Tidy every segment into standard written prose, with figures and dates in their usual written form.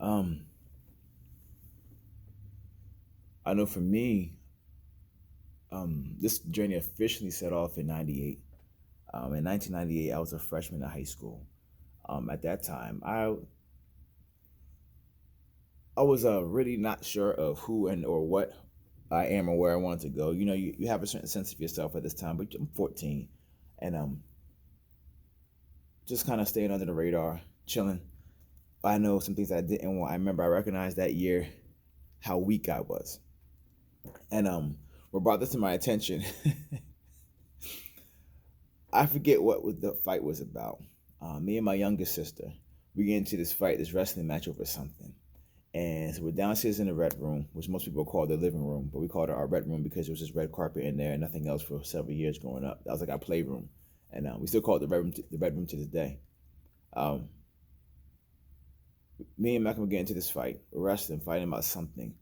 Um, I know for me, this journey officially set off in '98. In 1998, I was a freshman in high school. At that time, I was really not sure of who and or what I am or where I wanted to go. You know, you have a certain sense of yourself at this time, but I'm 14, and just kind of staying under the radar, chilling. I know some things I didn't want. I remember I recognized that year how weak I was, and what brought this to my attention. I forget what the fight was about. Me and my youngest sister, we get into this fight, this wrestling match over something. And so we're downstairs in the red room, which most people call the living room, but we called it our red room because there was just red carpet in there and nothing else for several years growing up. That was like our playroom, and we still call it the red room to this day. Um, Me and Malcolm get into this fight, wrestling, fighting about something.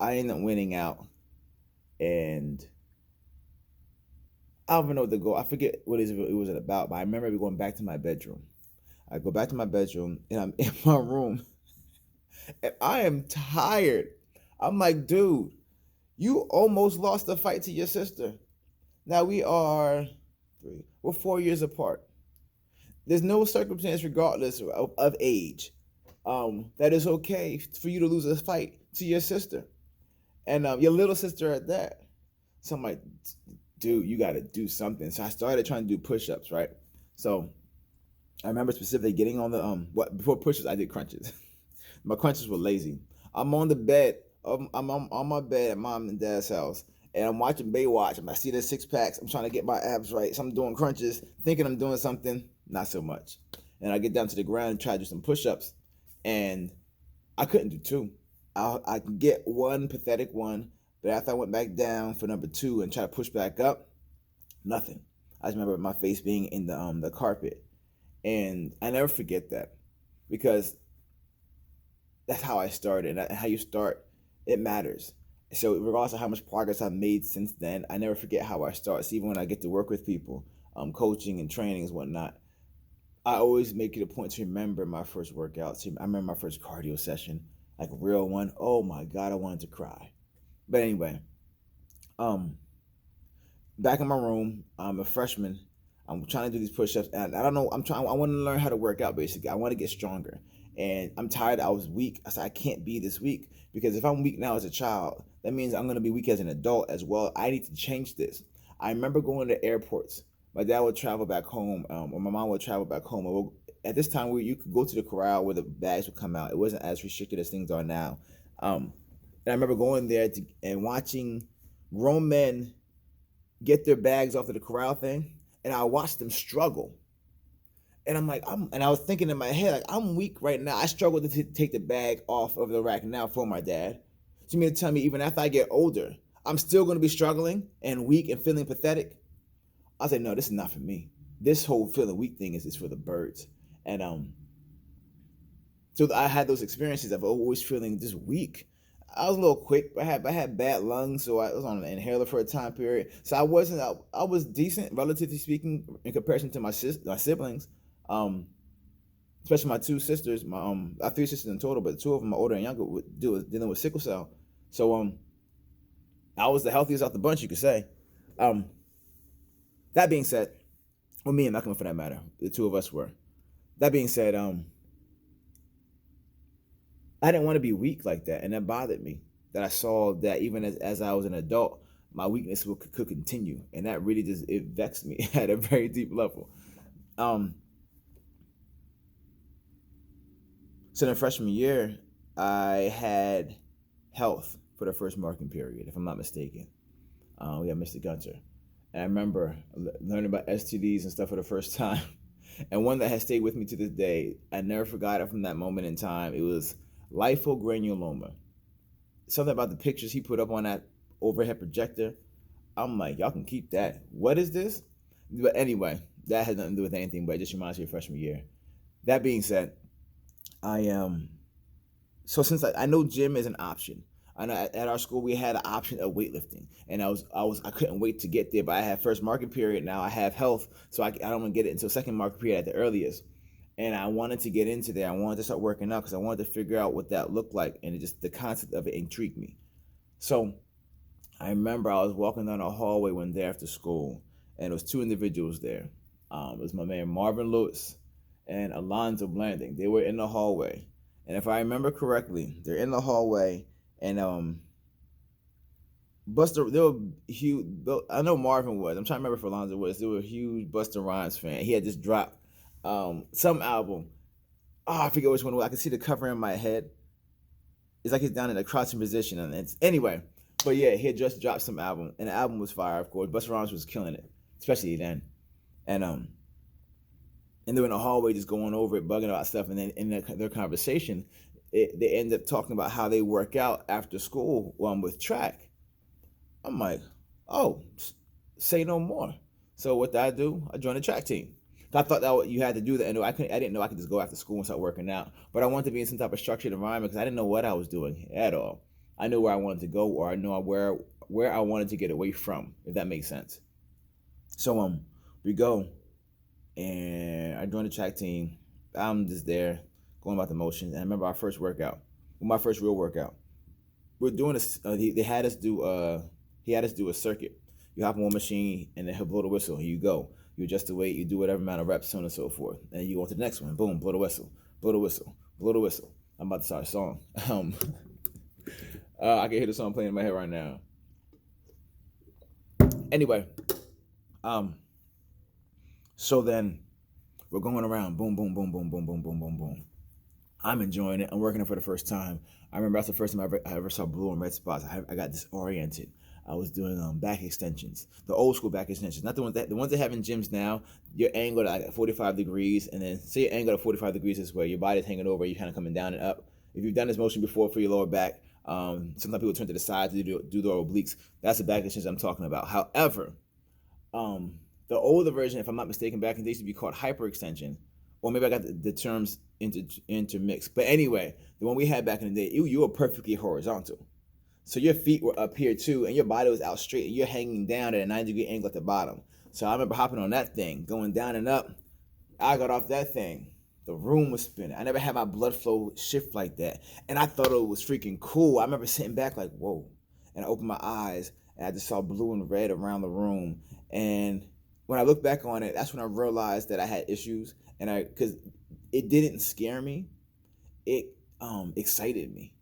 I end up winning out, and I don't even know what the goal. I forget what it was about, but I remember going back to my bedroom. I go back to my bedroom, and I'm in my room, and I am tired. I'm like, dude, you almost lost the fight to your sister. Now we're 4 years apart. There's no circumstance, regardless of age, that is okay for you to lose a fight to your sister and your little sister at that. So I'm like, dude, you got to do something. So I started trying to do push-ups, right? So I remember specifically getting on the what before push-ups I did crunches. My crunches were lazy. I'm on the bed. I'm on my bed at mom and dad's house, and I'm watching Baywatch. I see the six packs. I'm trying to get my abs right. So I'm doing crunches, thinking I'm doing something. Not so much. And I get down to the ground and try to do some push-ups, and I couldn't do two. I can get one pathetic one, but after I went back down for number two and try to push back up, nothing. I just remember my face being in the carpet, and I never forget that because that's how I started. And how you start, it matters. So regardless of how much progress I've made since then, I never forget how I start. So even when I get to work with people, coaching and trainings and whatnot, I always make it a point to remember my first workout. I remember my first cardio session, like a real one. Oh my God, I wanted to cry. But anyway, um, back in my room, I'm a freshman. I'm trying to do these push-ups, and I don't know. I want to learn how to work out. Basically, I want to get stronger, and I'm tired. I was weak. I said I can't be this weak because if I'm weak now as a child, that means I'm gonna be weak as an adult as well. I need to change this. I remember going to airports. My dad would travel back home, or my mom would travel back home. At this time, where you could go to the corral where the bags would come out. It wasn't as restricted as things are now. Um, and I remember going there and watching grown men get their bags off of the corral thing, and I watched them struggle. And I was thinking in my head, like, I'm weak right now. I struggle to take the bag off of the rack now for my dad. So you mean to tell me even after I get older, I'm still going to be struggling and weak and feeling pathetic? I said, no, this is not for me. This whole feeling weak thing is for the birds. And so I had those experiences of always feeling just weak. I was a little quick. I had bad lungs, so I was on an inhaler for a time period. So I was decent, relatively speaking, in comparison to my siblings. Um, Especially my two sisters. I have three sisters in total, but two of them are older and younger. Dealing with sickle cell. So I was the healthiest out the bunch, you could say. Um, that being said, well, me and Malcolm for that matter, the two of us were. That being said, I didn't want to be weak like that, and that bothered me. That I saw that even as I was an adult, my weakness could continue, and that really just it vexed me at a very deep level. Um, so in freshman year, I had health for the first marking period, if I'm not mistaken. We had Mr. Gunter, and I remember learning about STDs and stuff for the first time, and one that has stayed with me to this day. I never forgot it from that moment in time. It was lipogranuloma. Something about the pictures he put up on that overhead projector. I'm like, y'all can keep that. What is this? But anyway, that has nothing to do with anything, but it just reminds me of freshman year. That being said, I am so since I know gym is an option. I know at our school we had an option of weightlifting, and I couldn't wait to get there. But I had first market period now. I have health, so I don't want to get it until second market period at the earliest. and I wanted to get into there. I wanted to start working out because I wanted to figure out what that looked like, and it just the concept of it intrigued me. So I remember I was walking down a hallway one day after school, and there was two individuals there. It was my man Marvin Lewis and Alonzo Blanding. They were in the hallway, and if I remember correctly, they're in the hallway, and Buster, they were huge. I know Marvin was. I'm trying to remember if Alonzo was. They were a huge Buster Rhymes fan. He had just dropped some album. Oh, I forget which one it was. I can see the cover in my head. It's like he's down in a crouching position, and it's anyway. But yeah, he had just dropped some album, and the album was fire. Of course, Busta Rhymes was killing it, especially then. And and they were in the hallway just going over it, bugging about stuff, and then in their conversation, they ended up talking about how they work out after school with track. I'm like, oh, say no more. So what did I do? I joined the track team. I thought that you had to do that. And I didn't know I could just go after school and start working out. But I wanted to be in some type of structured environment because I didn't know what I was doing at all. I knew where I wanted to go, or I knew where I wanted to get away from, if that makes sense. So we go, and I joined the track team. I'm just there, going about the motions. And I remember our first workout, my first real workout. We're doing this. They had us do. He had us do a circuit. You hop on one machine, and then he'll blow the whistle, and you go. You adjust the weight, you do whatever amount of reps, so on and so forth. And you go to the next one. Boom, blow the whistle, blow the whistle, blow the whistle. I'm about to start a song. I can hear the song playing in my head right now. Anyway, so then we're going around, boom, boom, boom, boom, boom, boom, boom, boom, boom. I'm enjoying it. I'm working it for the first time. I remember that's the first time I ever saw blue and red spots. I got disoriented. I was doing back extensions, the old school back extensions, not the ones that have in gyms now. Your angle at like 45 degrees, and then say your angle at 45 degrees is where your body's hanging over, you're kind of coming down and up. If you've done this motion before for your lower back, sometimes people turn to the side to do their obliques. That's the back extensions I'm talking about. However, the older version, if I'm not mistaken, back in the days, used to be called hyperextension, or maybe I got the terms intermixed. But anyway, the one we had back in the day, you were perfectly horizontal. So your feet were up here too, and your body was out straight, and you're hanging down at a 90-degree angle at the bottom. So I remember hopping on that thing, going down and up. I got off that thing. The room was spinning. I never had my blood flow shift like that. And I thought it was freaking cool. I remember sitting back like, whoa. And I opened my eyes, and I just saw blue and red around the room. And when I look back on it, that's when I realized that I had issues. And because it didn't scare me, it excited me.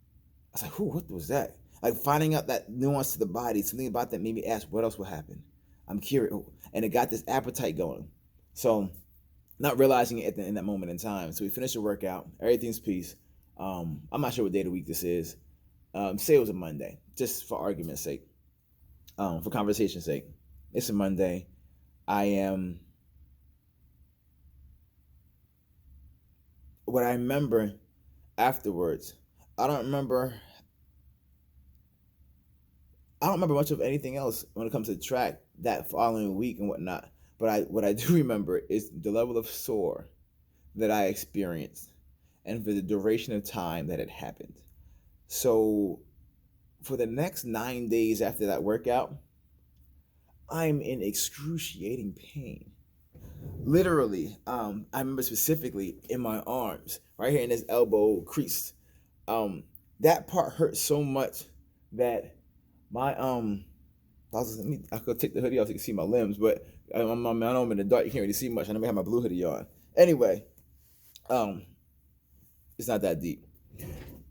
I was like, what was that? Like finding out that nuance to the body, something about that made me ask, what else will happen? I'm curious. And it got this appetite going. So not realizing it in that moment in time. So we finished the workout. Everything's peace. I'm not sure what day of the week this is. Say it was a Monday, just for argument's sake, for conversation's sake. It's a Monday. What I remember afterwards, I don't remember much of anything else when it comes to track that following week and whatnot. But what I do remember is the level of sore that I experienced and for the duration of time that it happened. So for the next 9 days after that workout, I'm in excruciating pain. Literally, I remember specifically in my arms, right here in this elbow crease. That part hurt so much that my I could take the hoodie off so you can see my limbs, but I know I'm in the dark, you can't really see much. I never have my blue hoodie on. Anyway, it's not that deep.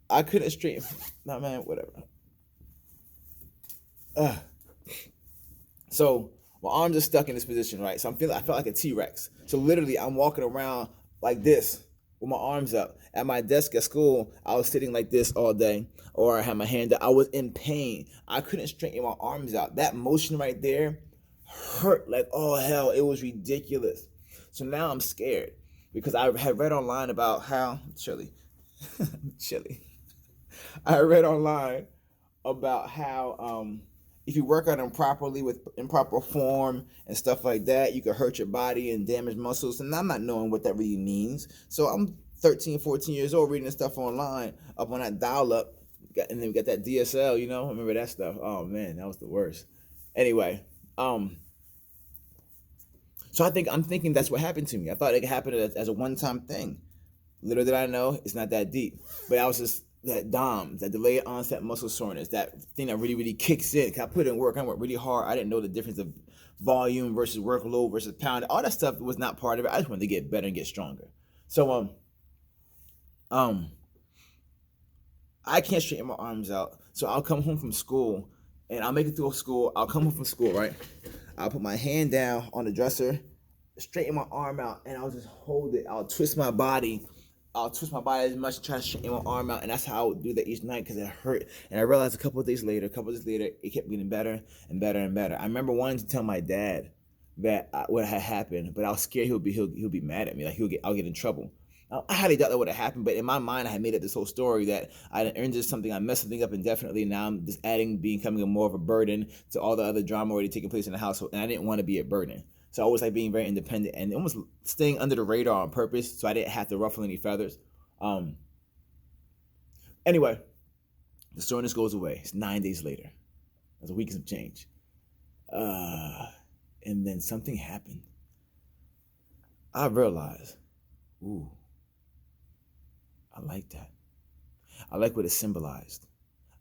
I couldn't straighten. Nah, man, whatever. So my arms are stuck in this position, right? So I felt like a T-Rex. So literally, I'm walking around like this with my arms up. At my desk at school, I was sitting like this all day, or I had my hand up. I was in pain. I couldn't straighten my arms out. That motion right there hurt like all hell. It was ridiculous. So now I'm scared because I had read online about how chilly. I read online about how if you work on them properly with improper form and stuff like that, you could hurt your body and damage muscles. And I'm not knowing what that really means. So I'm 13, 14 years old reading stuff online up on that dial-up. And then we got that DSL, you know? I remember that stuff. Oh, man, that was the worst. Anyway, So I'm thinking that's what happened to me. I thought it happened as a one-time thing. Little did I know, it's not that deep. But I was just that DOMS, that delayed onset muscle soreness, that thing that really, really kicks in. 'Cause I put in work, I worked really hard. I didn't know the difference of volume versus workload versus pound. All that stuff was not part of it. I just wanted to get better and get stronger. So um, I can't straighten my arms out. So I'll come home from school and I'll make it through school. I'll come home from school, right? I'll put my hand down on the dresser, straighten my arm out, and I'll just hold it. I'll twist my body. I'll twist my body as much to try to straighten my arm out, and that's how I would do that each night because it hurt. And I realized a couple of days later, it kept getting better and better and better. I remember wanting to tell my dad that what had happened, but I was scared he'll be mad at me, like I'll get in trouble. I highly doubt that would have happened, but in my mind, I had made up this whole story that I earned something, I messed something up indefinitely. Now I'm just becoming more of a burden to all the other drama already taking place in the household, and I didn't want to be a burden. So I always like being very independent and almost staying under the radar on purpose, so I didn't have to ruffle any feathers. Um. Anyway, the soreness goes away. It's 9 days later. That's a week of change. Uh, and then something happened. I realized, ooh, I like that. I like what it symbolized.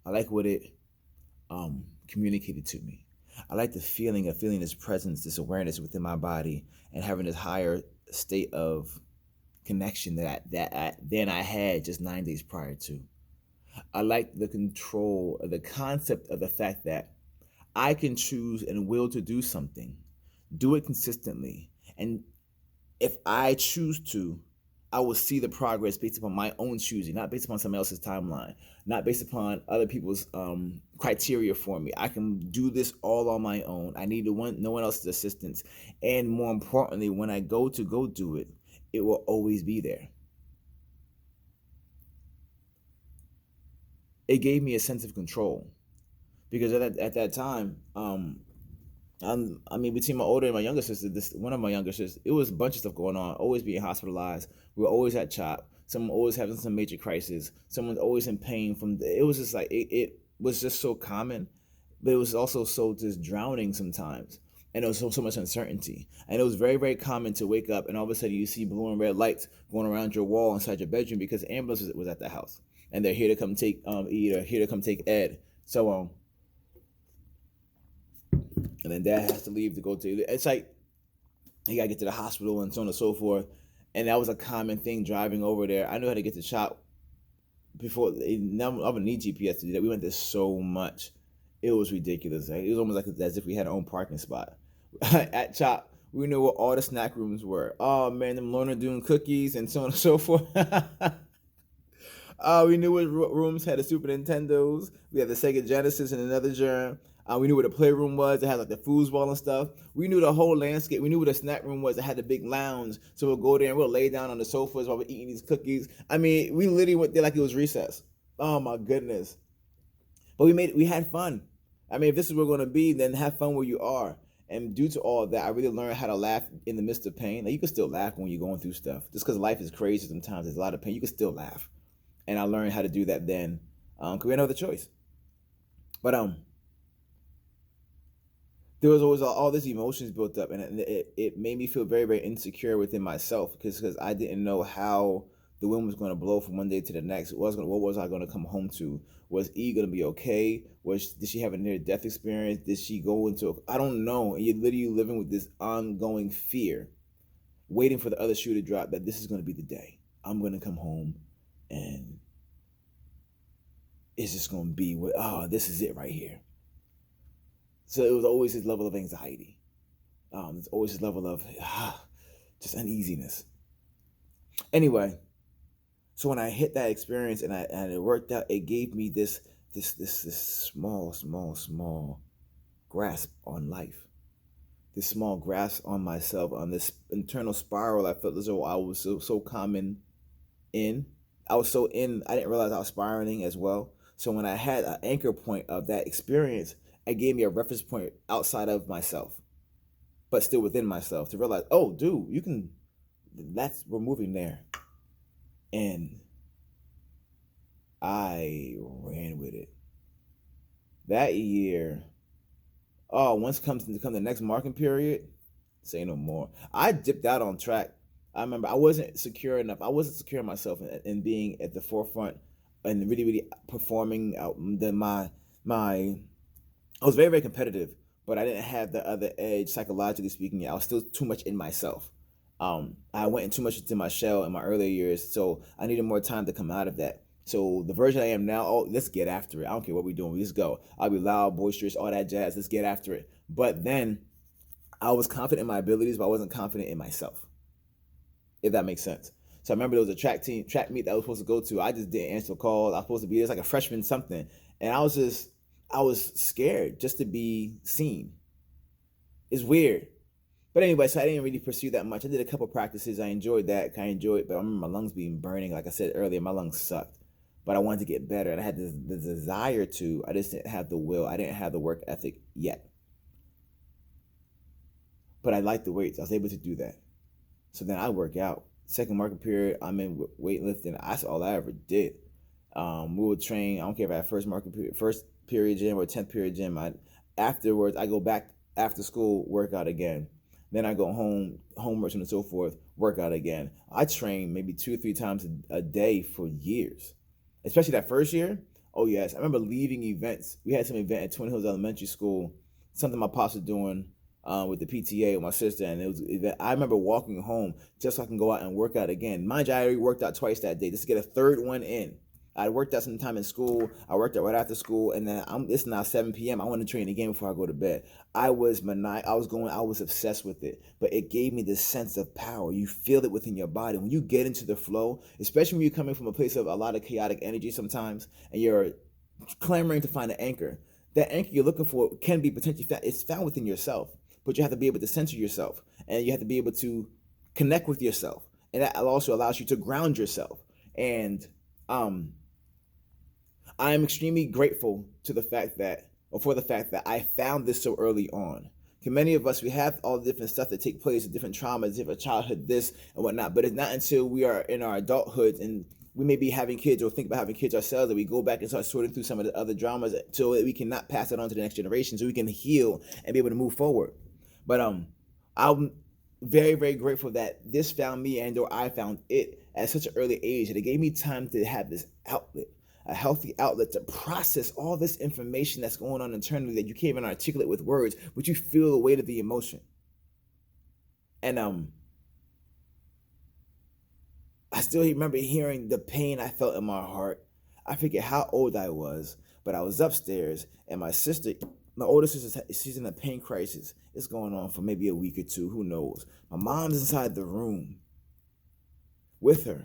I like what it communicated to me. I like the feeling of feeling this presence, this awareness within my body, and having this higher state of connection than I had just 9 days prior to. I like the control, the concept of the fact that I can choose and will to do something, do it consistently, and if I choose to, I will see the progress based upon my own choosing, not based upon someone else's timeline, not based upon other people's criteria for me. I can do this all on my own. I need no one else's assistance. And more importantly, when I go do it, it will always be there. It gave me a sense of control because at that time, between my older and my younger sister, one of my younger sisters, it was a bunch of stuff going on. Always being hospitalized. We were always at CHOP. Someone always having some major crisis. Someone's always in pain it was just like it was just so common, but it was also so just drowning sometimes. And there was so much uncertainty. And it was very, very common to wake up and all of a sudden you see blue and red lights going around your wall inside your bedroom because the ambulance was at the house. And they're here to come take Ed or here to come take Ed. So and then dad has to leave to go to it's like he gotta get to the hospital and so on and so forth. And that was a common thing driving over there. I knew how to get to CHOP before. Now I would need GPS to do that. We went there so much. It was ridiculous. It was almost like as if we had our own parking spot. At CHOP, we knew where all the snack rooms were. Oh man, them Lorna Doone cookies and so on and so forth. We knew what rooms had the Super Nintendos. We had the Sega Genesis and another germ. We knew where the playroom was. It had like the foosball and stuff. We knew the whole landscape. We knew where the snack room was. It had the big lounge. So we'll go there and we'll lay down on the sofas while we're eating these cookies. I mean, we literally went there like it was recess. Oh my goodness. But we had fun. I mean, if this is where we're going to be, then have fun where you are. And due to all of that, I really learned how to laugh in the midst of pain. Like, you can still laugh when you're going through stuff. Just because life is crazy sometimes, there's a lot of pain, you can still laugh. And I learned how to do that then. Because we had no other choice. But there was always all this emotions built up, and it made me feel very, very insecure within myself because I didn't know how the wind was going to blow from one day to the next. What was I going to come home to? Was E going to be okay? Did she have a near death experience? Did she go into I don't know. And you're literally living with this ongoing fear, waiting for the other shoe to drop, that this is going to be the day. I'm going to come home and it's just going to be this is it right here. So it was always this level of anxiety. It's always this level of just uneasiness. Anyway, so when I hit that experience and it worked out, it gave me this small grasp on life, this small grasp on myself, on this internal spiral. I felt as though I was so common in. I was so in. I didn't realize I was spiraling as well. So when I had an anchor point of that experience, it gave me a reference point outside of myself, but still within myself, to realize, oh, dude, we're moving there. And I ran with it. That year, once come the next marking period, Say no more. I dipped out on track. I remember I wasn't secure enough. I wasn't secure in myself and being at the forefront and really, really performing out my. I was very, very competitive, but I didn't have the other edge psychologically speaking. I was still too much in myself. I went in too much into my shell in my earlier years, so I needed more time to come out of that. So the version I am now, oh, let's get after it. I don't care what we're doing. Let's go. I'll be loud, boisterous, all that jazz. Let's get after it. But then I was confident in my abilities, but I wasn't confident in myself, if that makes sense. So I remember there was a track meet that I was supposed to go to. I just didn't answer the call. I was supposed to be there. It's like a freshman something. And I was scared just to be seen. It's weird. But anyway, so I didn't really pursue that much. I did a couple practices. I enjoyed that. I enjoyed it, but I remember my lungs being burning. Like I said earlier, my lungs sucked. But I wanted to get better. And I had the desire to. I just didn't have the will. I didn't have the work ethic yet. But I liked the weights. I was able to do that. So then I work out. Second market period, I'm in weightlifting. That's all I ever did. We would train. I don't care if I had first period gym or 10th period gym. Afterwards, I go back after school, work out again. Then I go home, homework and so forth, work out again. I trained maybe 2 or 3 times a day for years, especially that first year. Oh yes, I remember leaving events. We had some event at Twin Hills Elementary School, something my pops was doing with the PTA with my sister, and it was. I remember walking home just so I can go out and work out again. Mind you, I already worked out twice that day just to get a third one in. I worked out some time in school. I worked out right after school, and then it's now 7 p.m. I want to train again before I go to bed. I was I was obsessed with it, but it gave me this sense of power. You feel it within your body when you get into the flow, especially when you're coming from a place of a lot of chaotic energy sometimes, and you're clamoring to find an anchor. That anchor you're looking for can be potentially it's found within yourself, but you have to be able to center yourself, and you have to be able to connect with yourself, and that also allows you to ground yourself. And um I am extremely grateful to the fact that, or for the fact that I found this so early on. Because many of us, we have all the different stuff that take place, different traumas, different childhood, this and whatnot. But it's not until we are in our adulthood and we may be having kids or think about having kids ourselves that we go back and start sorting through some of the other dramas so that we can not pass it on to the next generation, so we can heal and be able to move forward. But I'm very, very grateful that this found me and or I found it at such an early age that it gave me time to have this outlet, a healthy outlet to process all this information that's going on internally that you can't even articulate with words, but you feel the weight of the emotion. And I still remember hearing the pain I felt in my heart. I forget how old I was, but I was upstairs and my sister, my older sister, she's in a pain crisis. It's going on for maybe a week or two, who knows. My mom's inside the room with her,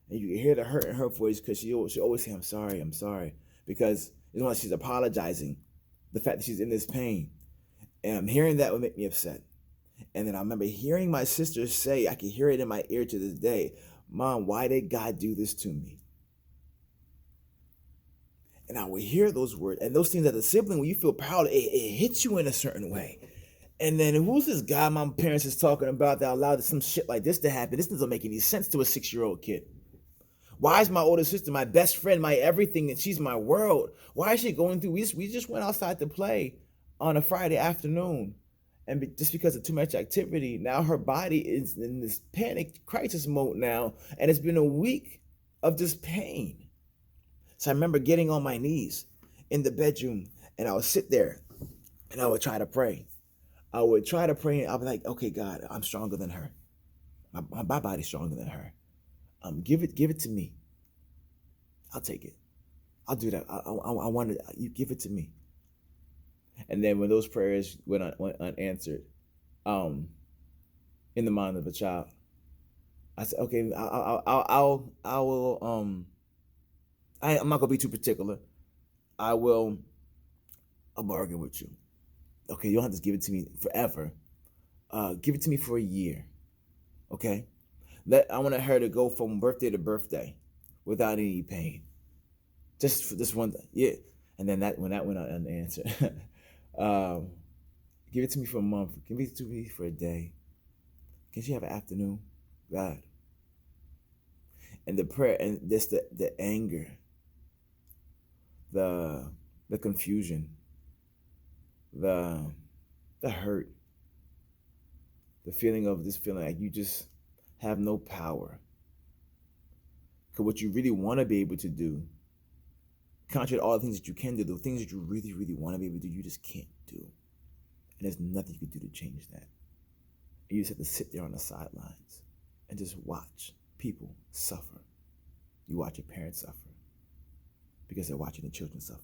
and you can hear the hurt in her voice because she always say, I'm sorry, because it's when she's apologizing, the fact that she's in this pain. And I'm hearing that would make me upset. And then I remember hearing my sister say, I can hear it in my ear to this day, Mom, why did God do this to me? And I would hear those words and those things as a sibling, when you feel proud, it hits you in a certain way. And then who's this guy my parents is talking about that allowed some shit like this to happen? This doesn't make any sense to a 6-year-old kid. Why is my older sister my best friend, my everything, and she's my world? Why is she going through? We just went outside to play on a Friday afternoon. And just because of too much activity, now her body is in this panic crisis mode now. And it's been a week of just pain. So I remember getting on my knees in the bedroom and I would sit there and I would try to pray. I would try to pray and I'll be like, okay, God, I'm stronger than her. My body's stronger than her. Give it to me. I'll take it. I'll do that. I want it. You give it to me. And then when those prayers went unanswered, in the mind of a child, I said, okay, I will. I'm not gonna be too particular. I'll bargain with you. Okay, you don't have to give it to me forever. Give it to me for a year. Okay. I want her to go from birthday to birthday without any pain. Just for this one thing. Yeah. And then when that went unanswered, give it to me for a month. Give it to me for a day. Can she have an afternoon? God. And the prayer and just the anger, the confusion, the hurt. The feeling of this feeling like you just have no power. Because what you really want to be able to do, contrary to all the things that you can do, the things that you really, really want to be able to do, you just can't do. And there's nothing you can do to change that. You just have to sit there on the sidelines and just watch people suffer. You watch your parents suffer because they're watching the children suffer.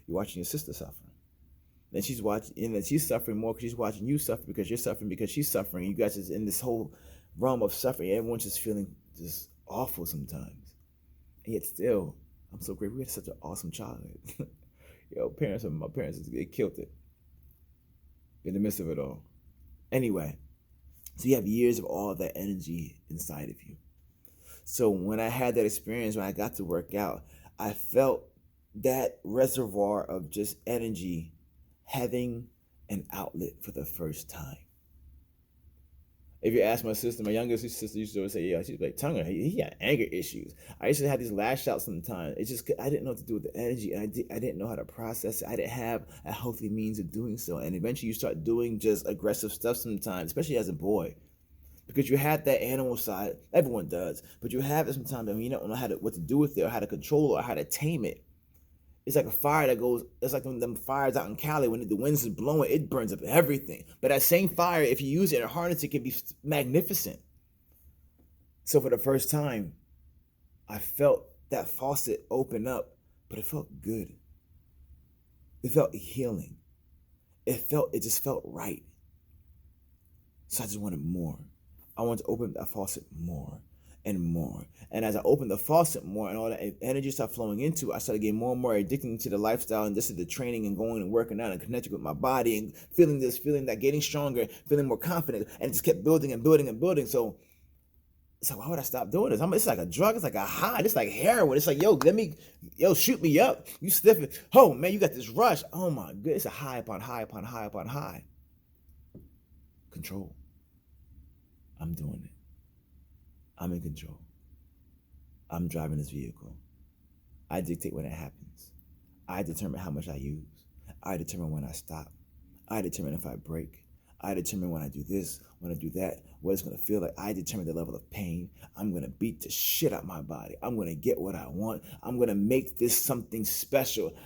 You're watching your sister suffer. Then she's watching, and then she's suffering more because she's watching you suffer because you're suffering because she's suffering. You guys is in this whole realm of suffering. Everyone's just feeling just awful sometimes. And yet still, I'm so grateful. We had such an awesome childhood. My parents, they killed it in the midst of it all. Anyway, so you have years of all that energy inside of you. So when I had that experience, when I got to work out, I felt that reservoir of just energy having an outlet for the first time. If you ask my sister, my youngest sister used to always say, yeah, she's like, Tonga, he got anger issues. I used to have these lash outs sometimes. It's just, I didn't know what to do with the energy, and I didn't know how to process it. I didn't have a healthy means of doing so. And eventually you start doing just aggressive stuff sometimes, especially as a boy. Because you have that animal side, everyone does, but you have it sometimes and you don't know what to do with it or how to control it or how to tame it. It's like a fire that goes, it's like them fires out in Cali when the winds is blowing, it burns up everything. But that same fire, if you use it and harness it, can be magnificent. So for the first time, I felt that faucet open up, but it felt good. It felt healing. It just felt right. So I just wanted more. I wanted to open that faucet more and more. And as I opened the faucet more and all that energy started flowing into it, I started getting more and more addicted to the lifestyle and just to the training and going and working out and connecting with my body and feeling that, getting stronger, feeling more confident, and it just kept building and building and building. So why would I stop doing this? It's like a drug. It's like a high. It's like heroin. It's like, shoot me up. You sniff it. Oh man, you got this rush. Oh my goodness, it's a high upon high upon high upon high. Control. I'm doing it. I'm in control. I'm driving this vehicle. I dictate when it happens. I determine how much I use. I determine when I stop. I determine if I brake. I determine when I do this, when I do that, what it's going to feel like. I determine the level of pain. I'm going to beat the shit out of my body. I'm going to get what I want. I'm going to make this something special.